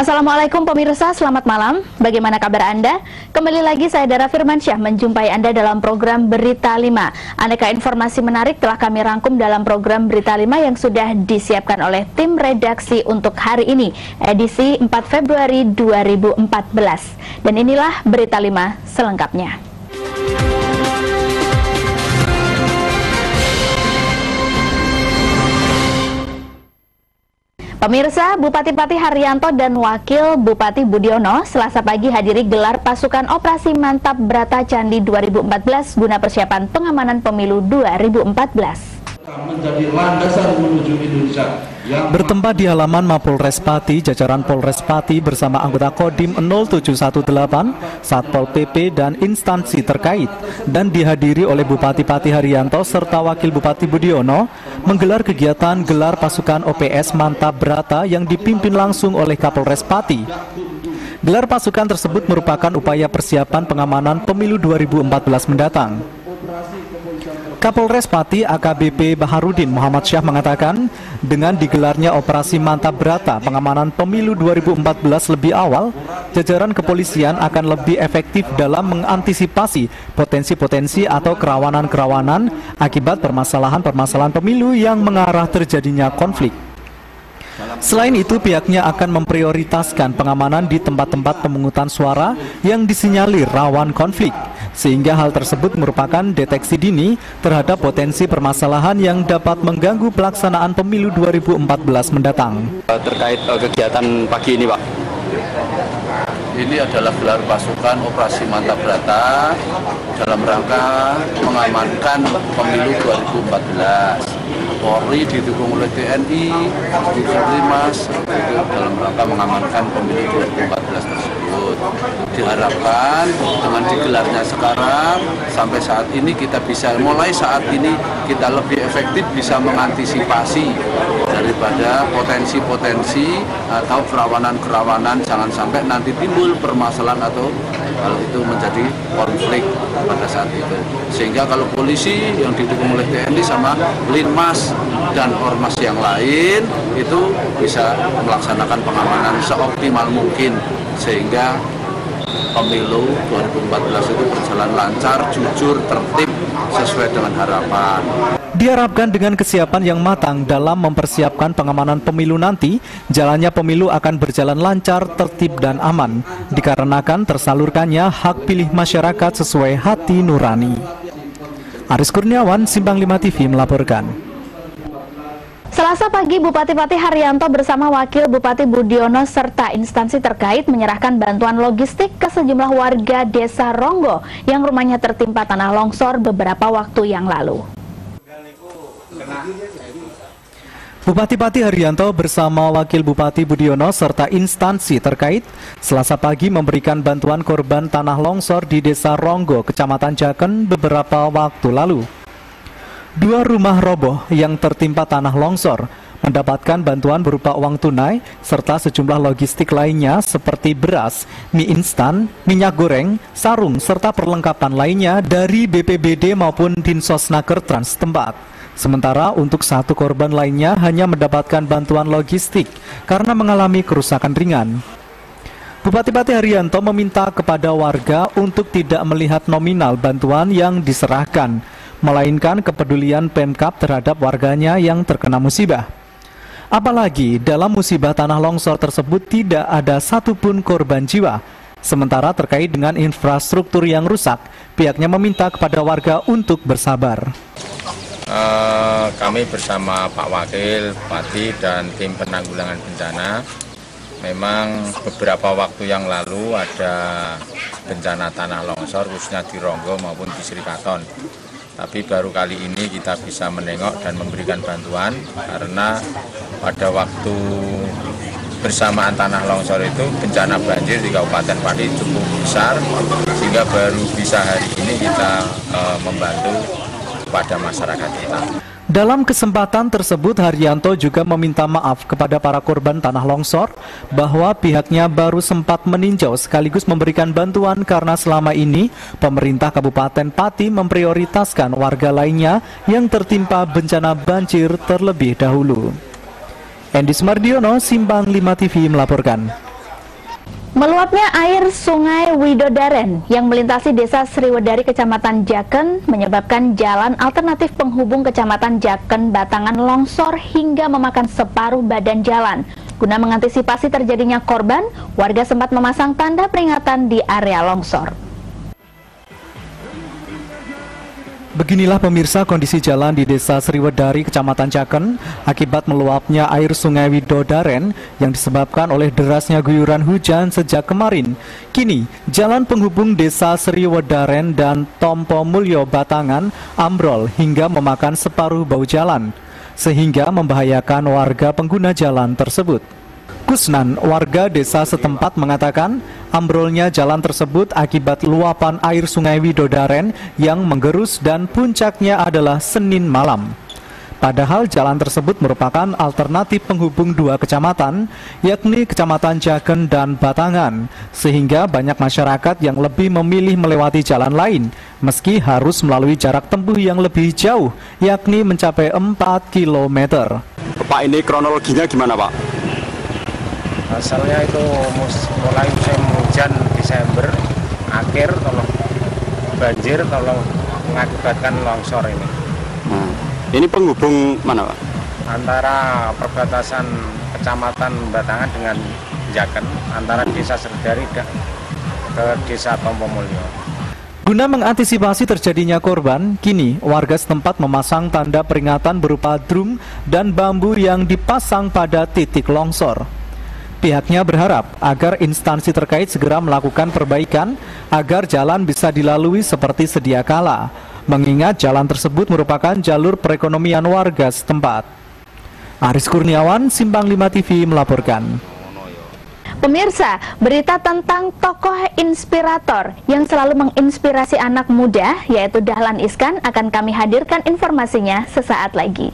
Assalamualaikum pemirsa, selamat malam. Bagaimana kabar Anda? Kembali lagi saya Dara Firmansyah menjumpai Anda dalam program Berita 5. Aneka informasi menarik telah kami rangkum dalam program Berita 5 yang sudah disiapkan oleh tim redaksi untuk hari ini, edisi 4 Februari 2014. Dan inilah Berita 5 selengkapnya. Pemirsa, Bupati Patih Haryanto dan Wakil Bupati Budiono Selasa pagi hadiri gelar pasukan operasi Mantap Brata Candi 2014 guna persiapan pengamanan pemilu 2014. Menjadi landasan menuju Indonesia. Bertempat di halaman Mapolres Pati, jajaran Polres Pati bersama anggota Kodim 0718, Satpol PP dan instansi terkait dan dihadiri oleh Bupati Patih Haryanto serta Wakil Bupati Budiono menggelar kegiatan gelar pasukan OPS Mantap Brata yang dipimpin langsung oleh Kapolres Pati. Gelar pasukan tersebut merupakan upaya persiapan pengamanan pemilu 2014 mendatang. Kapolres Pati AKBP Baharudin Muhammad Syah mengatakan, dengan digelarnya operasi Mantap Brata pengamanan pemilu 2014 lebih awal, jajaran kepolisian akan lebih efektif dalam mengantisipasi potensi-potensi atau kerawanan-kerawanan akibat permasalahan-permasalahan pemilu yang mengarah terjadinya konflik. Selain itu, pihaknya akan memprioritaskan pengamanan di tempat-tempat pemungutan suara yang disinyalir rawan konflik, sehingga hal tersebut merupakan deteksi dini terhadap potensi permasalahan yang dapat mengganggu pelaksanaan pemilu 2014 mendatang. Terkait kegiatan pagi ini, Pak? Ini adalah gelar pasukan operasi Mantap Brata dalam rangka mengamankan pemilu 2014. Polri didukung oleh TNI, Mas, itu dalam rangka mengamankan pemilu 2014 tersebut. Diharapkan dengan digelarnya sekarang sampai saat ini kita bisa mulai saat ini kita lebih efektif bisa mengantisipasi daripada potensi-potensi atau kerawanan-kerawanan, jangan sampai nanti timbul permasalahan atau hal itu menjadi konflik pada saat itu. Sehingga kalau polisi yang didukung oleh TNI sama Linmas dan ormas yang lain itu bisa melaksanakan pengamanan seoptimal mungkin sehingga pemilu 2014 itu berjalan lancar, jujur, tertib sesuai dengan harapan. Diharapkan dengan kesiapan yang matang dalam mempersiapkan pengamanan pemilu nanti, jalannya pemilu akan berjalan lancar, tertib dan aman, dikarenakan tersalurkannya hak pilih masyarakat sesuai hati nurani. Aris Kurniawan, Simpang 5 TV melaporkan. Selasa pagi, Bupati Patih Haryanto bersama Wakil Bupati Budiono serta instansi terkait menyerahkan bantuan logistik ke sejumlah warga Desa Ronggo yang rumahnya tertimpa tanah longsor beberapa waktu yang lalu. Bupati Patih Haryanto bersama Wakil Bupati Budiono serta instansi terkait Selasa pagi memberikan bantuan korban tanah longsor di Desa Ronggo, Kecamatan Jaken beberapa waktu lalu. 2 rumah roboh yang tertimpa tanah longsor mendapatkan bantuan berupa uang tunai serta sejumlah logistik lainnya seperti beras, mie instan, minyak goreng, sarung serta perlengkapan lainnya dari BPBD maupun Dinsosnaker Trans setempat. Sementara untuk 1 korban lainnya hanya mendapatkan bantuan logistik karena mengalami kerusakan ringan. Bupati Patih Haryanto meminta kepada warga untuk tidak melihat nominal bantuan yang diserahkan, melainkan kepedulian Pemkab terhadap warganya yang terkena musibah. Apalagi dalam musibah tanah longsor tersebut tidak ada satupun korban jiwa. Sementara terkait dengan infrastruktur yang rusak, pihaknya meminta kepada warga untuk bersabar. Kami bersama Pak Wakil Bupati dan tim penanggulangan bencana, memang beberapa waktu yang lalu ada bencana tanah longsor khususnya di Ronggo maupun di Srikaton. Tapi baru kali ini kita bisa menengok dan memberikan bantuan karena pada waktu bersamaan tanah longsor itu bencana banjir di Kabupaten Pati cukup besar, sehingga baru bisa hari ini kita membantu pada masyarakat kita. Dalam kesempatan tersebut, Haryanto juga meminta maaf kepada para korban tanah longsor bahwa pihaknya baru sempat meninjau sekaligus memberikan bantuan karena selama ini pemerintah Kabupaten Pati memprioritaskan warga lainnya yang tertimpa bencana banjir terlebih dahulu. Endi Smardiono, Simpang 5 TV melaporkan. Meluapnya air Sungai Widodaren yang melintasi Desa Sriwedari, Kecamatan Jaken menyebabkan jalan alternatif penghubung Kecamatan Jaken Batangan longsor hingga memakan separuh badan jalan. Guna mengantisipasi terjadinya korban, warga sempat memasang tanda peringatan di area longsor. Beginilah pemirsa kondisi jalan di Desa Sriwedari, Kecamatan Jaken akibat meluapnya air Sungai Widodaren yang disebabkan oleh derasnya guyuran hujan sejak kemarin. Kini, jalan penghubung Desa Sriwedaren dan Tompo Mulyo Batangan ambrol hingga memakan separuh bahu jalan, sehingga membahayakan warga pengguna jalan tersebut. Kusnan, warga desa setempat mengatakan ambrolnya jalan tersebut akibat luapan air Sungai Widodaren yang menggerus dan puncaknya adalah Senin malam. Padahal jalan tersebut merupakan alternatif penghubung dua kecamatan, yakni Kecamatan Jaken dan Batangan, sehingga banyak masyarakat yang lebih memilih melewati jalan lain, meski harus melalui jarak tempuh yang lebih jauh, yakni mencapai 4 km. Pak, ini kronologinya gimana, Pak? Asalnya itu mulai musim hujan Desember akhir tolong banjir tolong mengakibatkan longsor ini. Ini penghubung mana, Pak? Antara perbatasan Kecamatan Batangan dengan Jaken, antara Desa Sriwedari ke Desa Tompo Mulyo. Guna mengantisipasi terjadinya korban, kini warga setempat memasang tanda peringatan berupa drum dan bambu yang dipasang pada titik longsor. Pihaknya berharap agar instansi terkait segera melakukan perbaikan agar jalan bisa dilalui seperti sedia kala, mengingat jalan tersebut merupakan jalur perekonomian warga setempat. Aris Kurniawan, Simpang 5 TV melaporkan. Pemirsa, berita tentang tokoh inspirator yang selalu menginspirasi anak muda, yaitu Dahlan Iskan, akan kami hadirkan informasinya sesaat lagi.